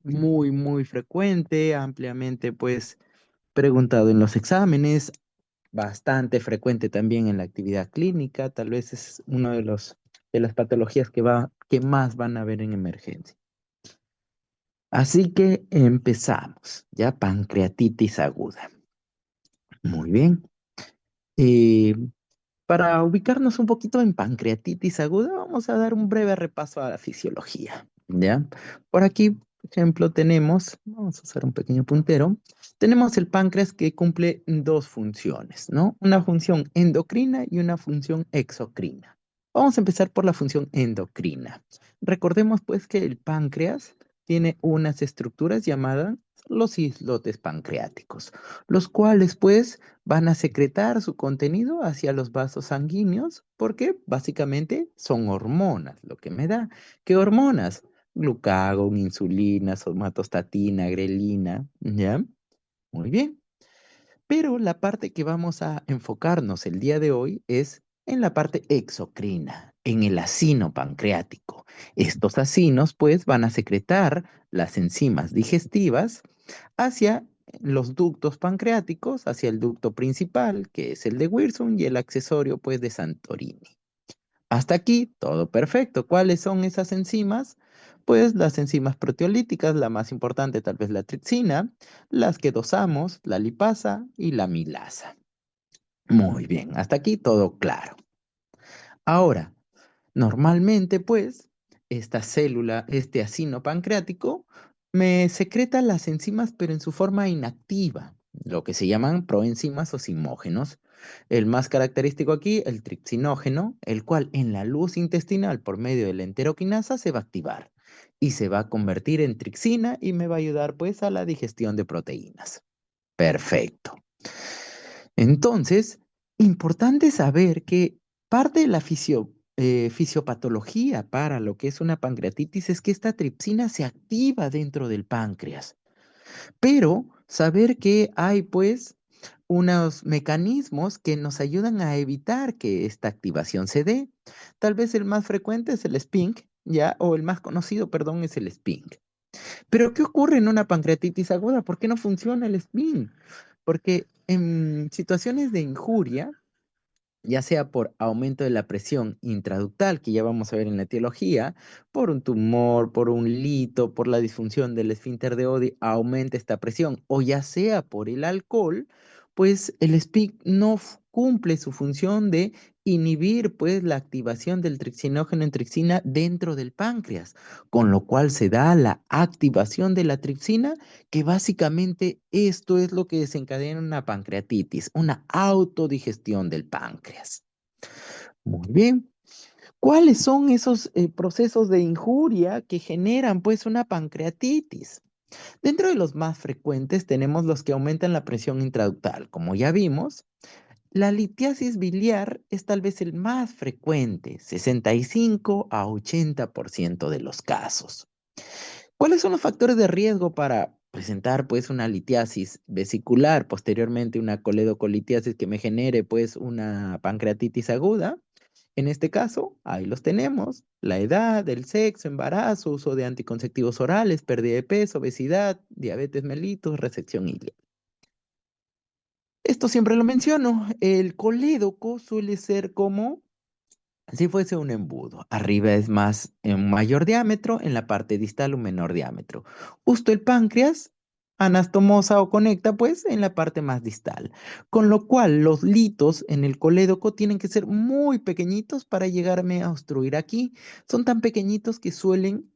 Muy, muy frecuente, ampliamente pues preguntado en los exámenes, bastante frecuente también en la actividad clínica, tal vez es uno de de las patologías que más van a ver en emergencia. Así que empezamos, ya pancreatitis aguda. Muy bien. Eh, para ubicarnos un poquito en pancreatitis aguda, vamos a dar un breve repaso a la fisiología, ¿ya? Por aquí, por ejemplo, vamos a usar un pequeño puntero, tenemos el páncreas que cumple dos funciones, ¿no? Una función endocrina y una función exocrina. Vamos a empezar por la función endocrina. Recordemos pues que el páncreas tiene unas estructuras llamadas los islotes pancreáticos, los cuales pues van a secretar su contenido hacia los vasos sanguíneos porque básicamente son hormonas, lo que me da. ¿Qué hormonas? Glucagón, insulina, somatostatina, grelina, ¿ya? Muy bien. Pero la parte que vamos a enfocarnos el día de hoy es en la parte exocrina, en el acino pancreático. Estos acinos pues van a secretar las enzimas digestivas hacia los ductos pancreáticos, hacia el ducto principal, que es el de Wirsung, y el accesorio pues de Santorini. Hasta aquí, todo perfecto. ¿Cuáles son esas enzimas? Pues las enzimas proteolíticas, la más importante tal vez la tripsina, las que dosamos, la lipasa y la milasa. Muy bien, hasta aquí todo claro. Ahora, normalmente pues, esta célula, este acino pancreático, me secreta las enzimas pero en su forma inactiva, lo que se llaman proenzimas o zimógenos. El más característico aquí, el tripsinógeno, el cual en la luz intestinal por medio de la enteroquinasa se va a activar y se va a convertir en tripsina y me va a ayudar pues a la digestión de proteínas. Perfecto. Entonces, importante saber que parte de la fisiopatología para lo que es una pancreatitis es que esta tripsina se activa dentro del páncreas, pero saber que hay pues unos mecanismos que nos ayudan a evitar que esta activación se dé. Tal vez el más frecuente es el SPINC, ¿ya? O el más conocido, perdón, es el SPINC. Pero ¿qué ocurre en una pancreatitis aguda? ¿Por qué no funciona el SPINC? Porque en situaciones de injuria, ya sea por aumento de la presión intraductal, que ya vamos a ver en la etiología, por un tumor, por un lito, por la disfunción del esfínter de Oddi, aumenta esta presión, o ya sea por el alcohol, pues el SPIC no cumple su función de inhibir pues la activación del tripsinógeno en tripsina dentro del páncreas, con lo cual se da la activación de la tripsina, que básicamente esto es lo que desencadena una pancreatitis, una autodigestión del páncreas. Muy bien. ¿Cuáles son esos procesos de injuria que generan pues una pancreatitis? Dentro de los más frecuentes tenemos los que aumentan la presión intraductal. Como ya vimos, la litiasis biliar es tal vez el más frecuente, 65 a 80% de los casos. ¿Cuáles son los factores de riesgo para presentar pues una litiasis vesicular, posteriormente una coledocolitiasis que me genere pues una pancreatitis aguda? En este caso, ahí los tenemos: la edad, el sexo, embarazo, uso de anticonceptivos orales, pérdida de peso, obesidad, diabetes mellitus, resección ileal. Esto siempre lo menciono, el colédoco suele ser como si fuese un embudo. Arriba es más, en mayor diámetro, en la parte distal un menor diámetro. Justo el páncreas anastomosa o conecta pues en la parte más distal. Con lo cual los litos en el colédoco tienen que ser muy pequeñitos para llegarme a obstruir aquí. Son tan pequeñitos que suelen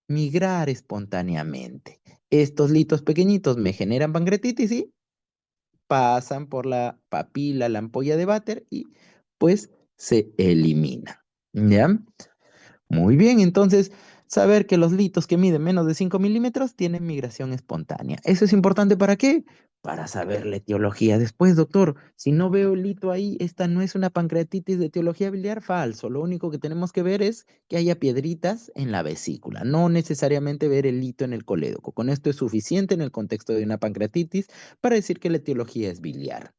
migrar espontáneamente. Estos litos pequeñitos me generan pancreatitis y pasan por la papila, la ampolla de Vater y pues se elimina. ¿Ya? Muy bien, entonces saber que los litos que miden menos de 5 milímetros tienen migración espontánea. ¿Eso es importante para qué? Para saber la etiología. Después, doctor, si no veo el lito ahí, esta no es una pancreatitis de etiología biliar, falso. Lo único que tenemos que ver es que haya piedritas en la vesícula, no necesariamente ver el lito en el colédoco. Con esto es suficiente en el contexto de una pancreatitis para decir que la etiología es biliar.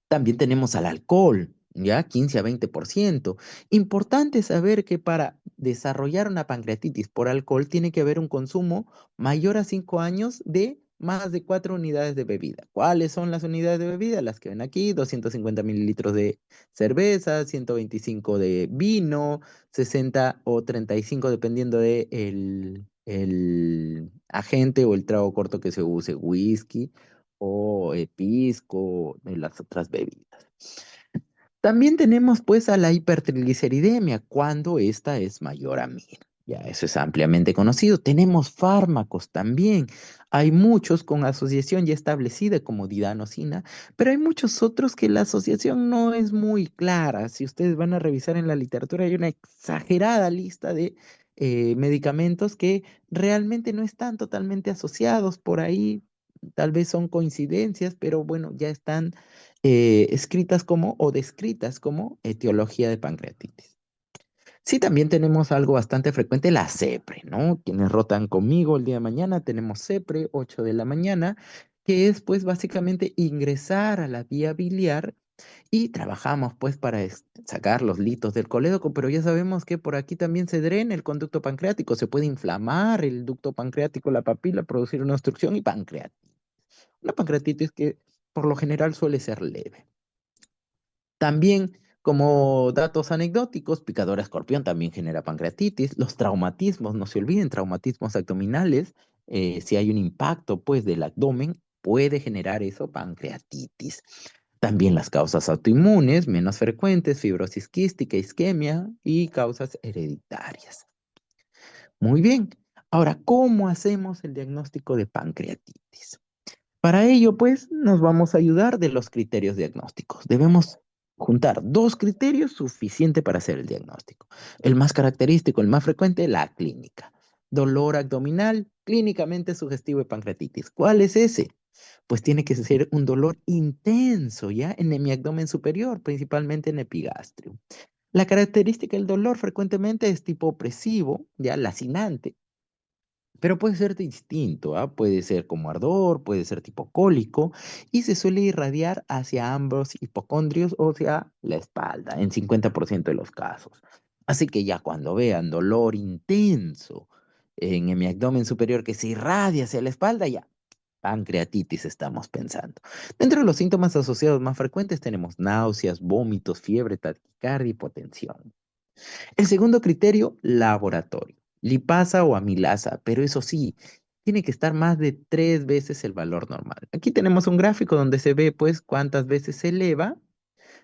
También tenemos al alcohol. ya 15 a 20%. Importante saber que para desarrollar una pancreatitis por alcohol tiene que haber un consumo mayor a 5 años de más de 4 unidades de bebida. ¿Cuáles son las unidades de bebida? Las que ven aquí: 250 mililitros de cerveza, 125 de vino, 60 o 35 dependiendo de el agente o el trago corto que se use, whisky o pisco, las otras bebidas. También tenemos pues a la hipertrigliceridemia cuando esta es mayor a 1000. Ya eso es ampliamente conocido. Tenemos fármacos también. Hay muchos con asociación ya establecida como didanosina, pero hay muchos otros que la asociación no es muy clara. Si ustedes van a revisar en la literatura, hay una exagerada lista de medicamentos que realmente no están totalmente asociados por ahí. Tal vez son coincidencias, pero bueno, ya están escritas como o descritas como etiología de pancreatitis. Sí, también tenemos algo bastante frecuente, la CEPRE, ¿no? Quienes rotan conmigo el día de mañana, tenemos CEPRE, 8 de la mañana, que es pues básicamente ingresar a la vía biliar y trabajamos pues para sacar los litos del colédoco, pero ya sabemos que por aquí también se drena el conducto pancreático, se puede inflamar el ducto pancreático, la papila, producir una obstrucción y pancreatitis. Una pancreatitis que por lo general suele ser leve. También, como datos anecdóticos, picadora escorpión también genera pancreatitis. Los traumatismos, no se olviden, traumatismos abdominales, si hay un impacto pues del abdomen, puede generar eso, pancreatitis. También las causas autoinmunes, menos frecuentes, fibrosis quística, isquemia y causas hereditarias. Muy bien. Ahora, ¿cómo hacemos el diagnóstico de pancreatitis? Para ello, pues, nos vamos a ayudar de los criterios diagnósticos. Debemos juntar dos criterios suficientes para hacer el diagnóstico. El más característico, el más frecuente, la clínica. Dolor abdominal, clínicamente sugestivo de pancreatitis. ¿Cuál es ese? Pues tiene que ser un dolor intenso, ¿ya? En mi abdomen superior, principalmente en epigastrio. La característica del dolor frecuentemente es tipo opresivo, ya lacinante, pero puede ser distinto, ¿ah? Puede ser como ardor, puede ser tipo cólico y se suele irradiar hacia ambos hipocondrios o hacia la espalda en 50% de los casos. Así que ya cuando vean dolor intenso en mi abdomen superior que se irradia hacia la espalda, ya pancreatitis estamos pensando. Dentro de los síntomas asociados más frecuentes tenemos náuseas, vómitos, fiebre, taquicardia, hipotensión. El segundo criterio, laboratorio. Lipasa o amilasa, pero eso sí, tiene que estar más de 3 veces el valor normal. Aquí tenemos un gráfico donde se ve pues cuántas veces se eleva.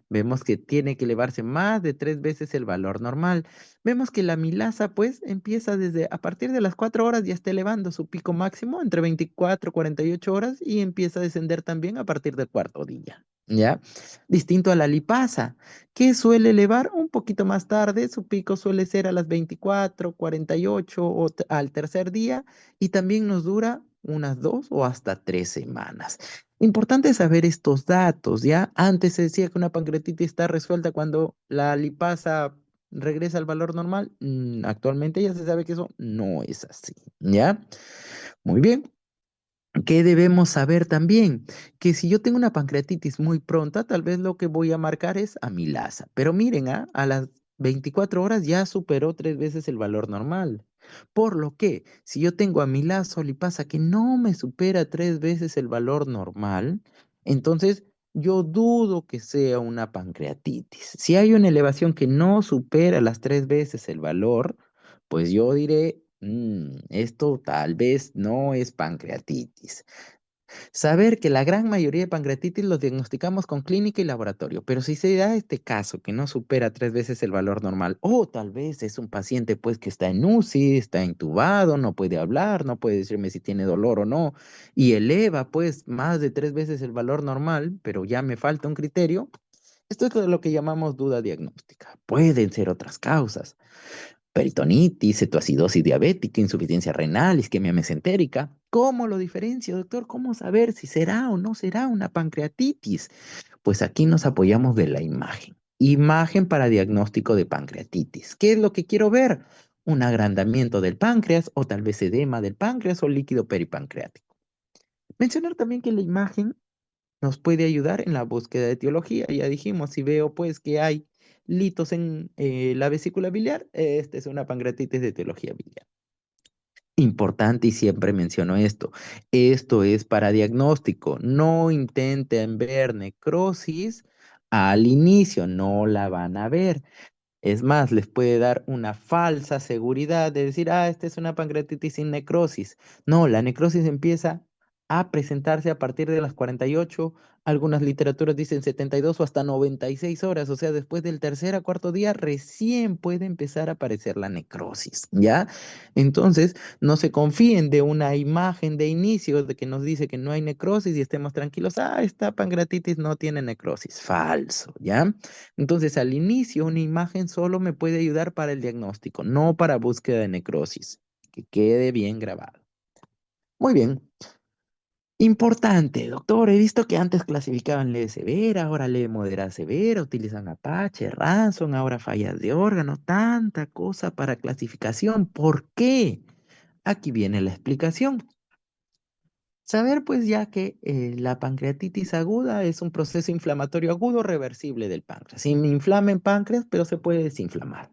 Vemos que tiene que elevarse más de 3 veces el valor normal. Vemos que la milasa pues empieza desde a partir de las 4 horas ya está elevando su pico máximo entre 24 y 48 horas y empieza a descender también a partir del cuarto día. ¿Ya? Distinto a la lipasa, que suele elevar un poquito más tarde, su pico suele ser a las 24, 48 o al tercer día y también nos dura unas 2 o hasta 3 semanas. Importante saber estos datos, ¿ya? Antes se decía que una pancreatitis está resuelta cuando la lipasa regresa al valor normal. Actualmente ya se sabe que eso no es así, ¿ya? Muy bien. ¿Qué debemos saber también? Que si yo tengo una pancreatitis muy pronta, tal vez lo que voy a marcar es amilasa. Pero miren, a las 24 horas ya superó 3 veces el valor normal. Por lo que, si yo tengo amilasa o lipasa que no me supera 3 veces el valor normal, entonces yo dudo que sea una pancreatitis. Si hay una elevación que no supera las 3 veces el valor, pues yo diré, esto tal vez no es pancreatitis. Saber que la gran mayoría de pancreatitis los diagnosticamos con clínica y laboratorio, pero si se da este caso que no supera 3 veces el valor normal, o tal vez es un paciente pues que está en UCI, está intubado, no puede hablar, no puede decirme si tiene dolor o no, y eleva pues más de 3 veces el valor normal, pero ya me falta un criterio, esto es lo que llamamos duda diagnóstica. Pueden ser otras causas: peritonitis, cetoacidosis diabética, insuficiencia renal, isquemia mesentérica. ¿Cómo lo diferencio, doctor? ¿Cómo saber si será o no será una pancreatitis? Pues aquí nos apoyamos de la imagen. Imagen para diagnóstico de pancreatitis. ¿Qué es lo que quiero ver? Un agrandamiento del páncreas o tal vez edema del páncreas o líquido peripancreático. Mencionar también que la imagen nos puede ayudar en la búsqueda de etiología. Ya dijimos, si veo pues que hay litos en la vesícula biliar, esta es una pancreatitis de etiología biliar. Importante y siempre menciono esto es para diagnóstico, no intenten ver necrosis al inicio, no la van a ver. Es más, les puede dar una falsa seguridad de decir, esta es una pancreatitis sin necrosis. No, la necrosis empieza a presentarse a partir de las 48, algunas literaturas dicen 72 o hasta 96 horas, o sea, después del tercer a cuarto día recién puede empezar a aparecer la necrosis, ¿ya? Entonces, no se confíen de una imagen de inicio de que nos dice que no hay necrosis y estemos tranquilos, esta pancreatitis no tiene necrosis. Falso, ¿ya? Entonces, al inicio, una imagen solo me puede ayudar para el diagnóstico, no para búsqueda de necrosis. Que quede bien grabado. Muy bien. Importante, doctor. He visto que antes clasificaban leve severa, ahora leve moderada severa, utilizan Apache, Ransom, ahora fallas de órgano, tanta cosa para clasificación. ¿Por qué? Aquí viene la explicación. Saber pues ya que la pancreatitis aguda es un proceso inflamatorio agudo reversible del páncreas. Se inflama en páncreas, pero se puede desinflamar.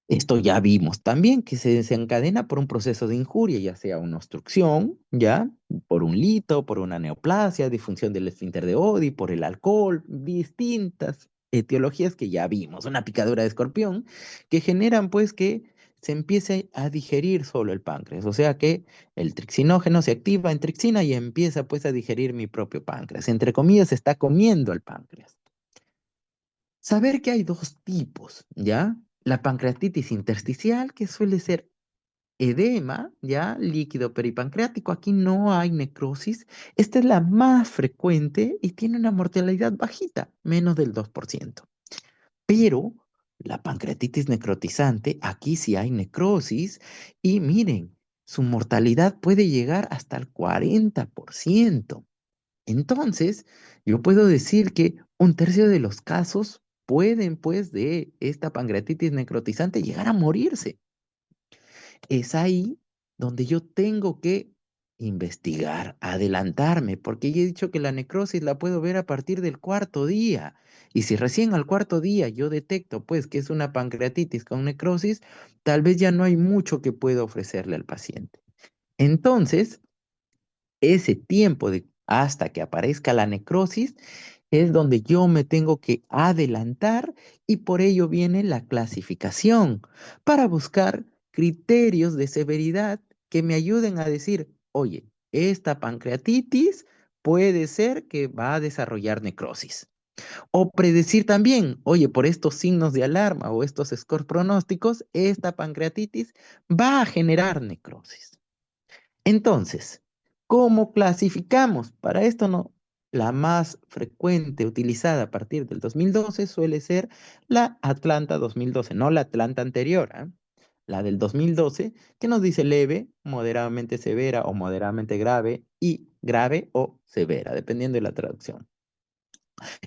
Esto ya vimos también que se desencadena por un proceso de injuria, ya sea una obstrucción, ya, por un lito, por una neoplasia, disfunción del esfínter de Oddi, por el alcohol, distintas etiologías que ya vimos, una picadura de escorpión, que generan pues que se empiece a digerir solo el páncreas, o sea que el trixinógeno se activa en trixina y empieza pues a digerir mi propio páncreas, entre comillas, se está comiendo el páncreas. Saber que hay dos tipos, ¿ya? La pancreatitis intersticial, que suele ser edema, ¿ya? Líquido peripancreático. Aquí no hay necrosis. Esta es la más frecuente y tiene una mortalidad bajita, menos del 2%. Pero la pancreatitis necrotizante, aquí sí hay necrosis y miren, su mortalidad puede llegar hasta el 40%. Entonces, yo puedo decir que un tercio de los casos pueden, pues, de esta pancreatitis necrotizante llegar a morirse. Es ahí donde yo tengo que investigar, adelantarme, porque ya he dicho que la necrosis la puedo ver a partir del cuarto día. Y si recién al cuarto día yo detecto, pues, que es una pancreatitis con necrosis, tal vez ya no hay mucho que pueda ofrecerle al paciente. Entonces, ese tiempo de hasta que aparezca la necrosis es donde yo me tengo que adelantar y por ello viene la clasificación para buscar criterios de severidad que me ayuden a decir, oye, esta pancreatitis puede ser que va a desarrollar necrosis. O predecir también, oye, por estos signos de alarma o estos scores pronósticos, esta pancreatitis va a generar necrosis. Entonces, ¿cómo clasificamos? Para esto no, la más frecuente utilizada a partir del 2012 suele ser la Atlanta 2012, no la Atlanta anterior, ¿ah? La del 2012, que nos dice leve, moderadamente severa o moderadamente grave y grave o severa, dependiendo de la traducción.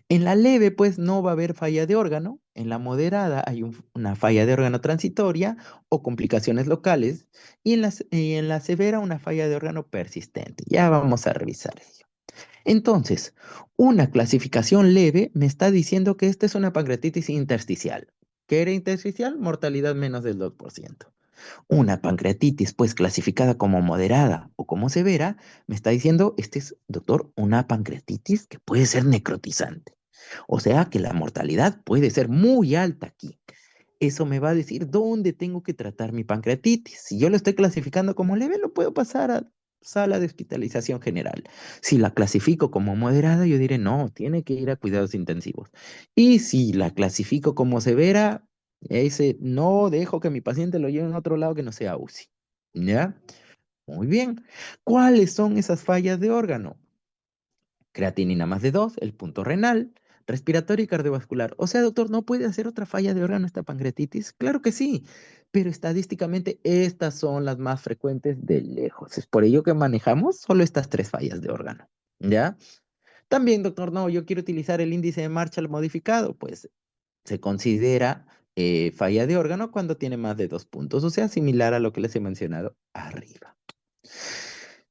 En la leve, pues no va a haber falla de órgano. En la moderada hay una falla de órgano transitoria o complicaciones locales. Y en la severa una falla de órgano persistente. Ya vamos a revisar ello. Entonces, una clasificación leve me está diciendo que esta es una pancreatitis intersticial. ¿Qué era intersticial? Mortalidad menos del 2%. Una pancreatitis, pues clasificada como moderada o como severa, me está diciendo, este es, doctor, una pancreatitis que puede ser necrotizante. O sea que la mortalidad puede ser muy alta aquí. Eso me va a decir dónde tengo que tratar mi pancreatitis. Si yo lo estoy clasificando como leve, lo puedo pasar a sala de hospitalización general. Si la clasifico como moderada, yo diré, no, tiene que ir a cuidados intensivos. Y si la clasifico como severa, ese no dejo que mi paciente lo lleve a otro lado que no sea UCI. ¿Ya? Muy bien. ¿Cuáles son esas fallas de órgano? Creatinina más de 2, el punto renal, respiratorio y cardiovascular. O sea, doctor, ¿no puede hacer otra falla de órgano esta pancreatitis? Claro que sí, pero estadísticamente estas son las más frecuentes de lejos. Es por ello que manejamos solo estas tres fallas de órgano. ¿Ya? También, doctor, no, yo quiero utilizar el índice de Marshall modificado. Pues se considera falla de órgano cuando tiene más de 2 puntos, o sea, similar a lo que les he mencionado arriba.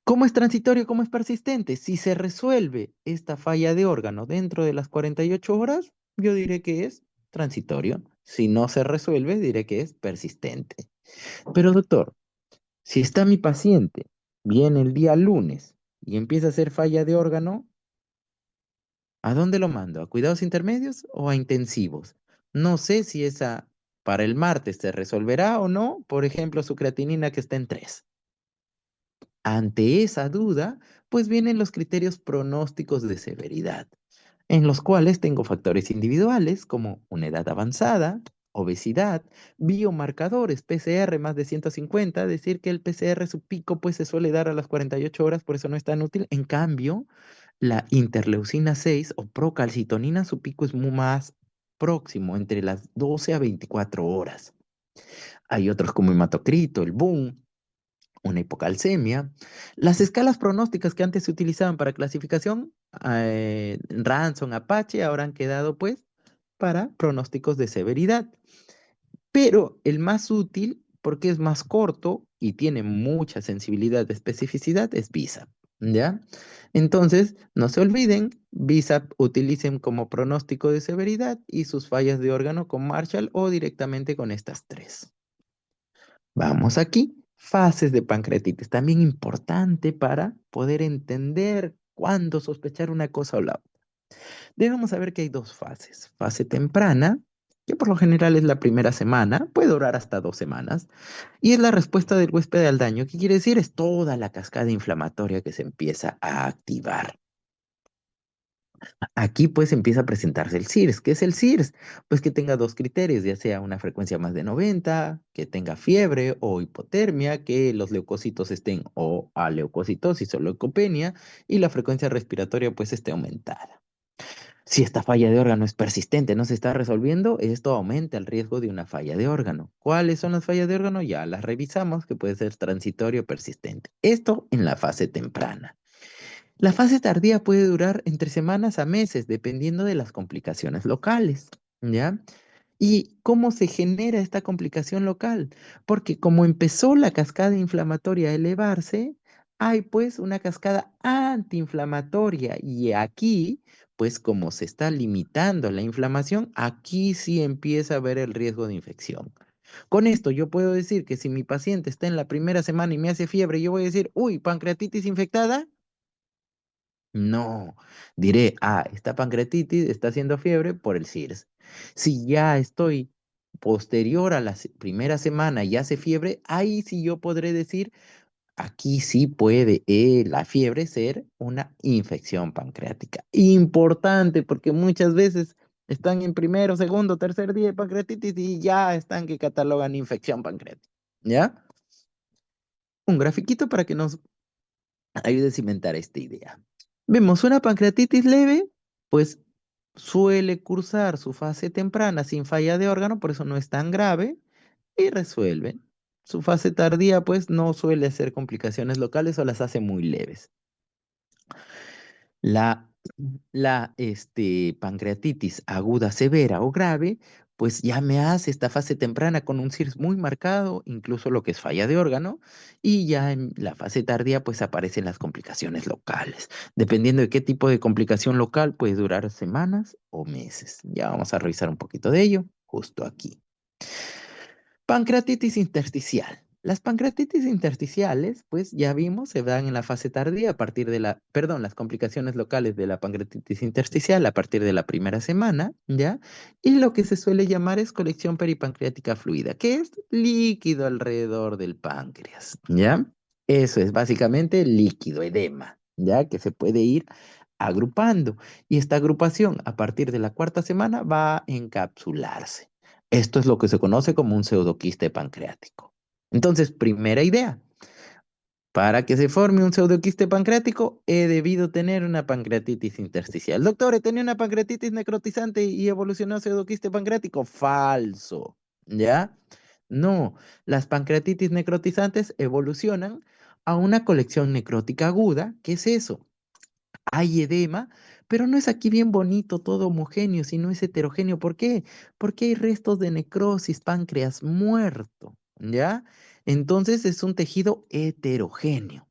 ¿Cómo es transitorio? ¿Cómo es persistente? Si se resuelve esta falla de órgano dentro de las 48 horas, yo diré que es transitorio. Si no se resuelve, diré que es persistente. Pero doctor, si está mi paciente, viene el día lunes y empieza a hacer falla de órgano, ¿a dónde lo mando? ¿A cuidados intermedios o a intensivos? No sé si esa para el martes se resolverá o no, por ejemplo, su creatinina que está en 3. Ante esa duda, pues vienen los criterios pronósticos de severidad, en los cuales tengo factores individuales como una edad avanzada, obesidad, biomarcadores, PCR más de 150, decir que el PCR su pico pues se suele dar a las 48 horas, por eso no es tan útil. En cambio, la interleucina 6 o procalcitonina su pico es muy más próximo, entre las 12 a 24 horas. Hay otros como hematocrito, el boom, una hipocalcemia. Las escalas pronósticas que antes se utilizaban para clasificación, Ransom, Apache, ahora han quedado pues para pronósticos de severidad. Pero el más útil, porque es más corto y tiene mucha sensibilidad de especificidad, es BISAP, ¿ya? Entonces, no se olviden, BISAP utilicen como pronóstico de severidad y sus fallas de órgano con Marshall o directamente con estas tres. Vamos aquí. Fases de pancreatitis, también importante para poder entender cuándo sospechar una cosa o la otra. Debemos saber que hay dos fases. Fase temprana, que por lo general es la primera semana, puede durar hasta 2 semanas, y es la respuesta del huésped al daño. ¿Qué quiere decir? Es toda la cascada inflamatoria que se empieza a activar. Aquí pues empieza a presentarse el CIRS. ¿Qué es el CIRS? Pues que tenga dos criterios, ya sea una frecuencia más de 90, que tenga fiebre o hipotermia, que los leucocitos estén o aleucocitosis o leucopenia y la frecuencia respiratoria pues esté aumentada. Si esta falla de órgano es persistente, no se está resolviendo, esto aumenta el riesgo de una falla de órgano. ¿Cuáles son las fallas de órgano? Ya las revisamos, que puede ser transitorio o persistente. Esto en la fase temprana. La fase tardía puede durar entre semanas a meses, dependiendo de las complicaciones locales, ¿ya? ¿Y cómo se genera esta complicación local? Porque como empezó la cascada inflamatoria a elevarse, hay pues una cascada antiinflamatoria y aquí, pues como se está limitando la inflamación, aquí sí empieza a haber el riesgo de infección. Con esto yo puedo decir que si mi paciente está en la primera semana y me hace fiebre, yo voy a decir, uy, pancreatitis infectada. No, diré, esta pancreatitis está haciendo fiebre por el CIRS. Si ya estoy posterior a la primera semana y hace fiebre, ahí sí yo podré decir, aquí sí puede la fiebre ser una infección pancreática. Importante porque muchas veces están en primero, segundo, tercer día de pancreatitis y ya están que catalogan infección pancreática. ¿Ya? Un grafiquito para que nos ayude a cimentar esta idea. Vemos una pancreatitis leve, pues suele cursar su fase temprana sin falla de órgano, por eso no es tan grave, y resuelven. Su fase tardía, pues no suele hacer complicaciones locales o las hace muy leves. La, la pancreatitis aguda severa o grave, pues ya me hace esta fase temprana con un CIRS muy marcado, incluso lo que es falla de órgano, y ya en la fase tardía pues aparecen las complicaciones locales. Dependiendo de qué tipo de complicación local, puede durar semanas o meses. Ya vamos a revisar un poquito de ello justo aquí. Pancreatitis intersticial. Las pancreatitis intersticiales, pues ya vimos, se dan en la fase tardía a partir de las complicaciones locales de la pancreatitis intersticial a partir de la primera semana, ¿ya? Y lo que se suele llamar es colección peripancreática fluida, que es líquido alrededor del páncreas, ¿ya? Eso es básicamente líquido, edema, ¿ya? Que se puede ir agrupando. Y esta agrupación a partir de la cuarta semana va a encapsularse. Esto es lo que se conoce como un pseudoquiste pancreático. Entonces, primera idea, para que se forme un pseudoquiste pancreático, he debido tener una pancreatitis intersticial. Doctor, he tenido una pancreatitis necrotizante y evolucionó a pseudoquiste pancreático. Falso, ¿ya? No, las pancreatitis necrotizantes evolucionan a una colección necrótica aguda. ¿Qué es eso? Hay edema, pero no es aquí bien bonito, todo homogéneo, sino es heterogéneo. ¿Por qué? Porque hay restos de necrosis, páncreas muerto, ¿ya? Entonces es un tejido heterogéneo.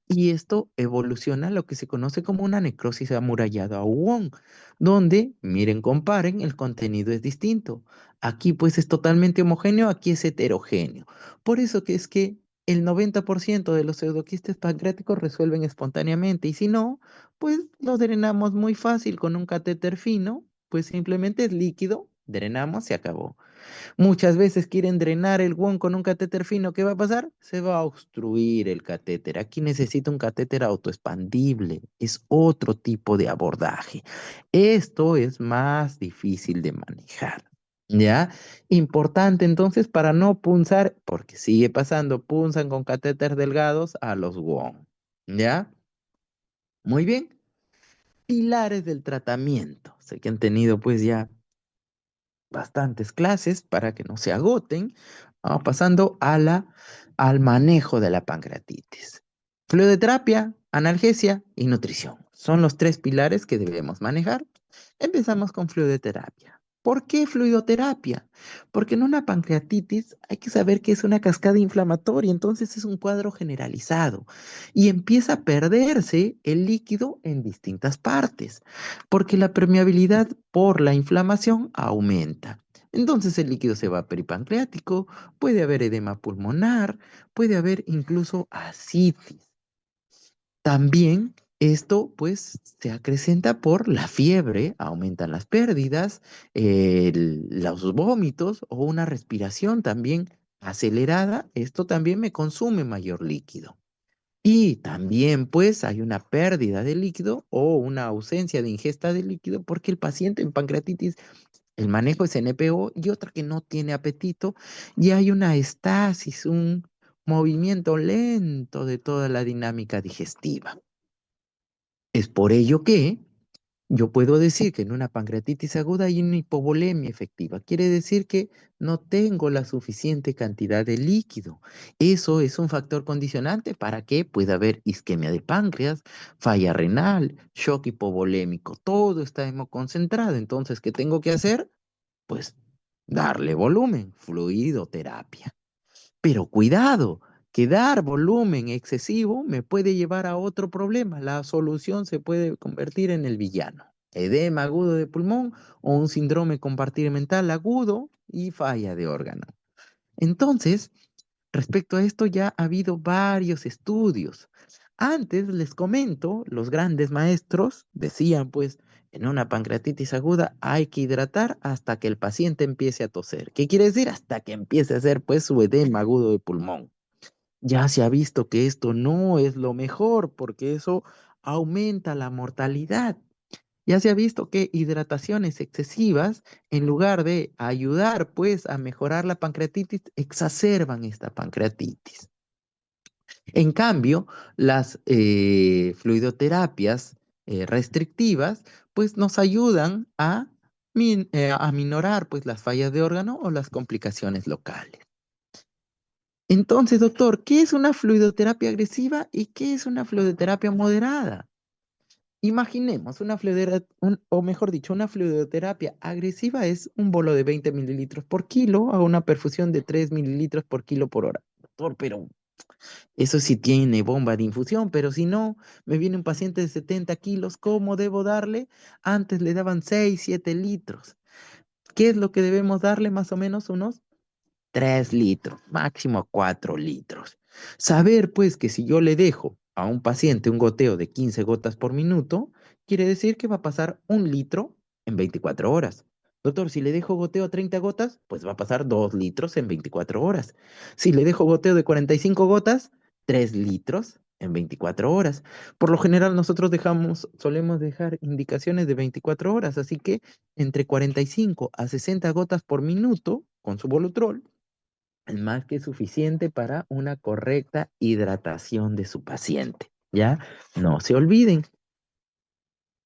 Y esto evoluciona a lo que se conoce como una necrosis amurallada o Wong, donde, miren, comparen, el contenido es distinto. Aquí pues es totalmente homogéneo, aquí es heterogéneo. Por eso que es que el 90% de los pseudoquistes pancreáticos resuelven espontáneamente y si no, pues lo drenamos muy fácil con un catéter fino, pues simplemente es líquido, drenamos, se acabó. Muchas veces quieren drenar el Won con un catéter fino. ¿Qué va a pasar? Se va a obstruir el catéter. Aquí necesita un catéter autoexpandible. Es otro tipo de abordaje. Esto es más difícil de manejar. ¿Ya? Importante entonces para no punzar, porque sigue pasando, punzan con catéteres delgados a los Won. ¿Ya? Muy bien. Pilares del tratamiento. Sé que han tenido pues ya bastantes clases para que no se agoten. Vamos pasando al manejo de la pancreatitis. Fluidoterapia, analgesia y nutrición. Son los tres pilares que debemos manejar. Empezamos con fluidoterapia. ¿Por qué fluidoterapia? Porque en una pancreatitis hay que saber que es una cascada inflamatoria, entonces es un cuadro generalizado y empieza a perderse el líquido en distintas partes porque la permeabilidad por la inflamación aumenta. Entonces el líquido se va peripancreático, puede haber edema pulmonar, puede haber incluso ascitis. También esto pues se acrecenta por la fiebre, aumentan las pérdidas, los vómitos o una respiración también acelerada. Esto también me consume mayor líquido. Y también pues hay una pérdida de líquido o una ausencia de ingesta de líquido porque el paciente en pancreatitis, el manejo es NPO y otra que no tiene apetito y hay una estasis, un movimiento lento de toda la dinámica digestiva. Es por ello que yo puedo decir que en una pancreatitis aguda hay una hipovolemia efectiva. Quiere decir que no tengo la suficiente cantidad de líquido. Eso es un factor condicionante para que pueda haber isquemia de páncreas, falla renal, shock hipovolémico. Todo está hemoconcentrado. Entonces, ¿qué tengo que hacer? Pues darle volumen, fluidoterapia. Pero cuidado, que dar volumen excesivo me puede llevar a otro problema. La solución se puede convertir en el villano. Edema agudo de pulmón o un síndrome compartimental agudo y falla de órgano. Entonces, respecto a esto ya ha habido varios estudios. Antes les comento, los grandes maestros decían pues, en una pancreatitis aguda hay que hidratar hasta que el paciente empiece a toser. ¿Qué quiere decir? Hasta que empiece a hacer pues su edema agudo de pulmón. Ya se ha visto que esto no es lo mejor porque eso aumenta la mortalidad. Ya se ha visto que hidrataciones excesivas, en lugar de ayudar pues a mejorar la pancreatitis, exacerban esta pancreatitis. En cambio, las fluidoterapias restrictivas pues nos ayudan a, a minorar pues las fallas de órgano o las complicaciones locales. Entonces, doctor, ¿qué es una fluidoterapia agresiva y qué es una fluidoterapia moderada? Imaginemos una o mejor dicho, una fluidoterapia agresiva es un bolo de 20 mililitros por kilo a una perfusión de 3 mililitros por kilo por hora. Doctor, pero eso sí tiene bomba de infusión, pero si no, me viene un paciente de 70 kilos, ¿cómo debo darle? Antes le daban 6, 7 litros. ¿Qué es lo que debemos darle? Más o menos unos 3 litros, máximo 4 litros. Saber pues que si yo le dejo a un paciente un goteo de 15 gotas por minuto, quiere decir que va a pasar un litro en 24 horas. Doctor, si le dejo goteo a 30 gotas, pues va a pasar 2 litros en 24 horas. Si le dejo goteo de 45 gotas, 3 litros en 24 horas. Por lo general nosotros solemos dejar indicaciones de 24 horas, así que entre 45 a 60 gotas por minuto con su Volutrol es más que suficiente para una correcta hidratación de su paciente. ¿Ya? No se olviden.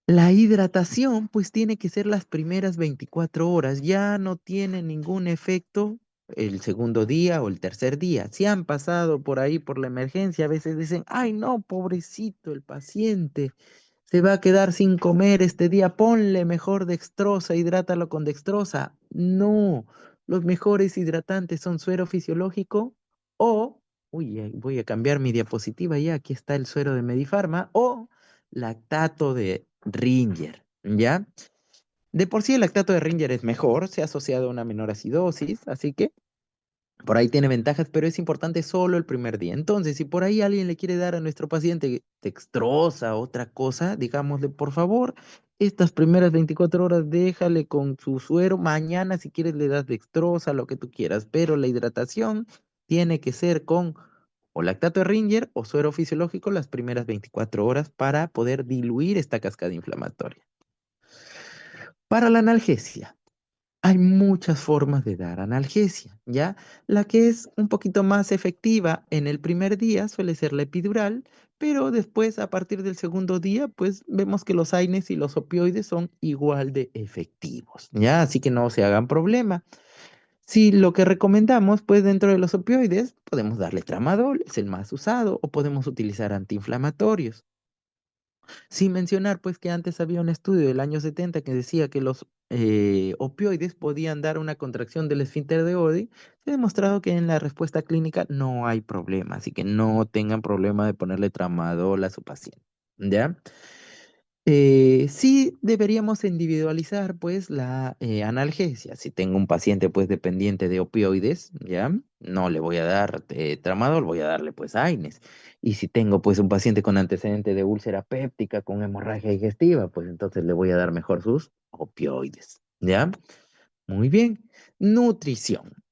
La hidratación pues tiene que ser las primeras 24 horas. Ya no tiene ningún efecto el segundo día o el tercer día. Si han pasado por ahí por la emergencia, a veces dicen, ay no, pobrecito el paciente, se va a quedar sin comer este día, ponle mejor dextrosa, hidrátalo con dextrosa. No, los mejores hidratantes son suero fisiológico o Uy, voy a cambiar mi diapositiva ya, aquí está el suero de Medifarma o lactato de Ringer, ¿ya? De por sí el lactato de Ringer es mejor, se ha asociado a una menor acidosis, así que por ahí tiene ventajas, pero es importante solo el primer día. Entonces, si por ahí alguien le quiere dar a nuestro paciente dextrosa, otra cosa, digámosle, por favor, estas primeras 24 horas déjale con su suero. Mañana, si quieres, le das dextrosa, lo que tú quieras, pero la hidratación tiene que ser con o lactato de Ringer o suero fisiológico las primeras 24 horas para poder diluir esta cascada inflamatoria. Para la analgesia. Hay muchas formas de dar analgesia, ¿ya? La que es un poquito más efectiva en el primer día suele ser la epidural, pero después, a partir del segundo día, pues vemos que los AINES y los opioides son igual de efectivos, ¿ya? Así que no se hagan problema. Si lo que recomendamos, pues dentro de los opioides, podemos darle tramadol, es el más usado, o podemos utilizar antiinflamatorios. Sin mencionar, pues, que antes había un estudio del año 70 que decía que los opioides podían dar una contracción del esfínter de Oddi. Se ha demostrado que en la respuesta clínica no hay problema, así que no tengan problema de ponerle tramadol a su paciente, ¿ya? Sí deberíamos individualizar pues la analgesia. Si tengo un paciente pues dependiente de opioides, ¿ya? No le voy a dar tramadol, voy a darle pues AINES. Y si tengo pues un paciente con antecedente de úlcera péptica con hemorragia digestiva, pues entonces le voy a dar mejor sus opioides, ¿ya? Muy bien. Nutrición.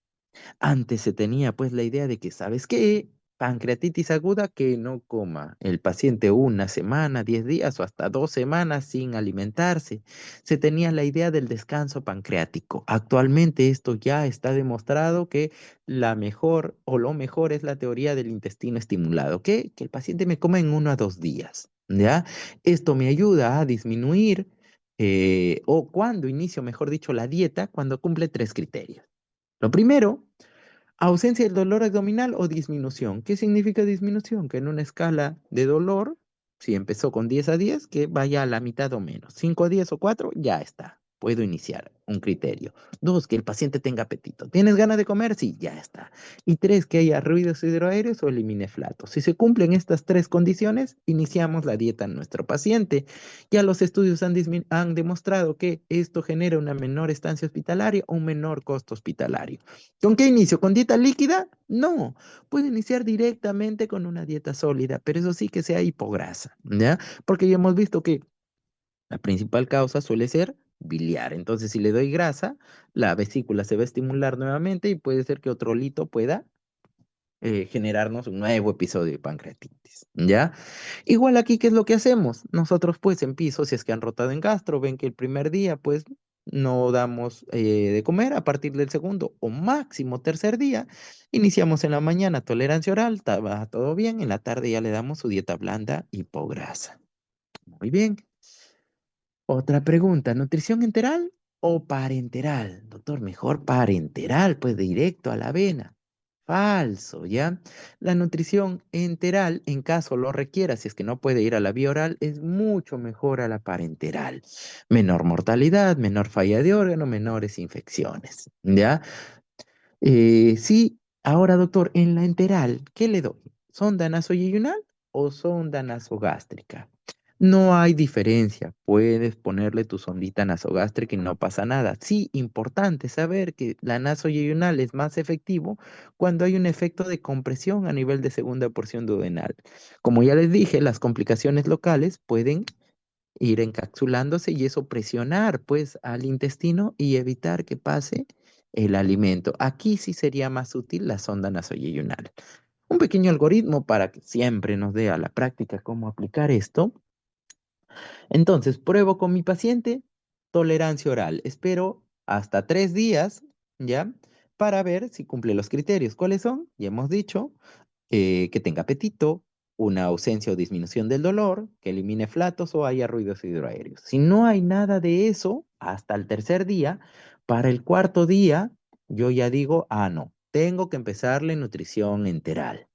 Antes se tenía pues la idea de que, ¿sabes qué? Pancreatitis aguda, que no coma el paciente una semana, 10 días o hasta 2 semanas sin alimentarse. Se tenía la idea del descanso pancreático. Actualmente esto ya está demostrado que la mejor o lo mejor es la teoría del intestino estimulado, que el paciente me coma en 1 a 2 días, ¿ya? Esto me ayuda a disminuir o cuando inicio, mejor dicho, la dieta, cuando cumple 3 criterios. Lo primero, ausencia del dolor abdominal o disminución. ¿Qué significa disminución? Que en una escala de dolor, si empezó con 10 a 10, que vaya a la mitad o menos. 5 a 10 o 4, ya está. Puedo iniciar un criterio. 2, que el paciente tenga apetito. ¿Tienes ganas de comer? Sí, ya está. Y 3, que haya ruidos hidroaéreos o elimine flatos. Si se cumplen estas 3 condiciones, iniciamos la dieta en nuestro paciente. Ya los estudios han demostrado que esto genera una menor estancia hospitalaria o un menor costo hospitalario. ¿Con qué inicio? ¿Con dieta líquida? No, puede iniciar directamente con una dieta sólida, pero eso sí que sea hipograsa, ¿ya? Porque ya hemos visto que la principal causa suele ser biliar. Entonces, si le doy grasa, la vesícula se va a estimular nuevamente y puede ser que otro lito pueda generarnos un nuevo episodio de pancreatitis, ¿ya? Igual aquí, ¿qué es lo que hacemos? Nosotros, pues, en piso, si es que han rotado en gastro, ven que el primer día, pues, no damos de comer. A partir del segundo o máximo tercer día, iniciamos en la mañana tolerancia oral, va todo bien, en la tarde ya le damos su dieta blanda hipograsa. Muy bien. Otra pregunta, ¿nutrición enteral o parenteral? Doctor, mejor parenteral, pues directo a la avena. Falso, ¿ya? La nutrición enteral, en caso lo requiera, si es que no puede ir a la vía oral, es mucho mejor a la parenteral. Menor mortalidad, menor falla de órgano, menores infecciones, ¿ya? Sí, ahora doctor, en la enteral, ¿qué le doy? ¿Sonda nasoyeyunal o sonda nasogástrica? No hay diferencia, puedes ponerle tu sondita nasogástrica y no pasa nada. Sí, importante saber que la nasoyeyunal es más efectivo cuando hay un efecto de compresión a nivel de segunda porción duodenal. Como ya les dije, las complicaciones locales pueden ir encapsulándose y eso presionar pues al intestino y evitar que pase el alimento. Aquí sí sería más útil la sonda nasoyeyunal. Un pequeño algoritmo para que siempre nos dé a la práctica cómo aplicar esto. Entonces, pruebo con mi paciente tolerancia oral. Espero hasta 3 días, ¿ya? Para ver si cumple los criterios. ¿Cuáles son? Ya hemos dicho, que tenga apetito, una ausencia o disminución del dolor, que elimine flatos o haya ruidos hidroaéreos. Si no hay nada de eso, hasta el tercer día, para el cuarto día, yo ya digo, no, tengo que empezarle nutrición enteral.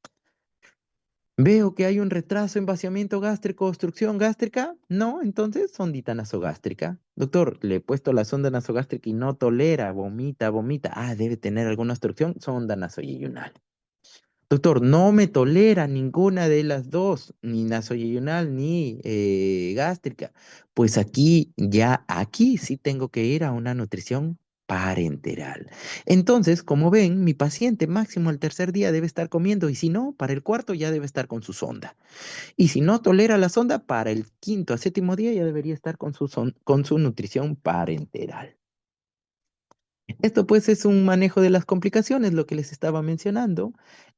Veo que hay un retraso en vaciamiento gástrico, obstrucción gástrica. No, entonces sondita nasogástrica. Doctor, le he puesto la sonda nasogástrica y no tolera, vomita, vomita. Debe tener alguna obstrucción, sonda nasoyeyunal. Doctor, no me tolera ninguna de las dos, ni nasoyeyunal ni gástrica. Pues aquí sí tengo que ir a una nutrición parenteral. Entonces, como ven, mi paciente máximo al tercer día debe estar comiendo y si no, para el cuarto ya debe estar con su sonda. Y si no tolera la sonda, para el quinto a séptimo día ya debería estar con con su nutrición parenteral. Esto pues es un manejo de las complicaciones, lo que les estaba mencionando.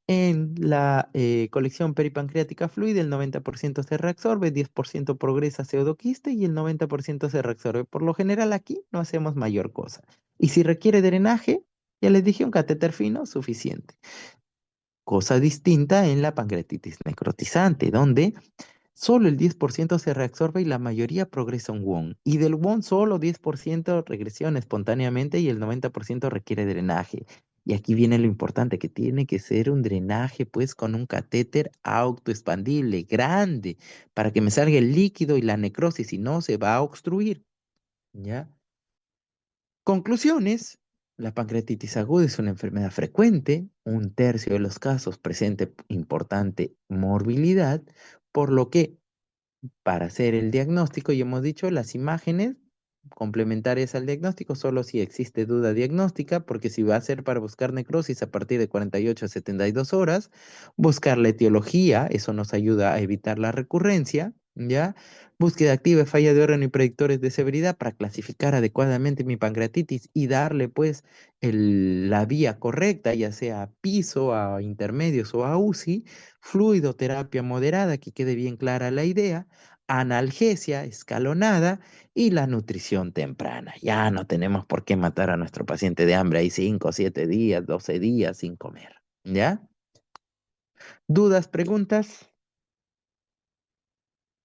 En la colección peripancreática fluida, el 90% se reabsorbe, 10% progresa a pseudoquiste y el 90% se reabsorbe. Por lo general aquí no hacemos mayor cosa. Y si requiere drenaje, ya les dije, un catéter fino suficiente. Cosa distinta en la pancreatitis necrotizante, donde solo el 10% se reabsorbe y la mayoría progresa a un WON. Y del WON solo 10% regresión espontáneamente y el 90% requiere drenaje. Y aquí viene lo importante, que tiene que ser un drenaje pues con un catéter autoexpandible, grande, para que me salga el líquido y la necrosis, si no se va a obstruir. ¿Ya? Conclusiones. La pancreatitis aguda es una enfermedad frecuente, un tercio de los casos presente importante morbilidad, por lo que para hacer el diagnóstico, y hemos dicho las imágenes complementarias al diagnóstico, solo si existe duda diagnóstica, porque si va a ser para buscar necrosis a partir de 48 a 72 horas, buscar la etiología, eso nos ayuda a evitar la recurrencia, ¿ya? Búsqueda activa de falla de órgano y predictores de severidad para clasificar adecuadamente mi pancreatitis y darle pues la vía correcta, ya sea a piso, a intermedios o a UCI, fluidoterapia moderada, que quede bien clara la idea, analgesia escalonada y la nutrición temprana. Ya no tenemos por qué matar a nuestro paciente de hambre ahí 5, 7 días, 12 días sin comer. ¿Ya? ¿Dudas, preguntas?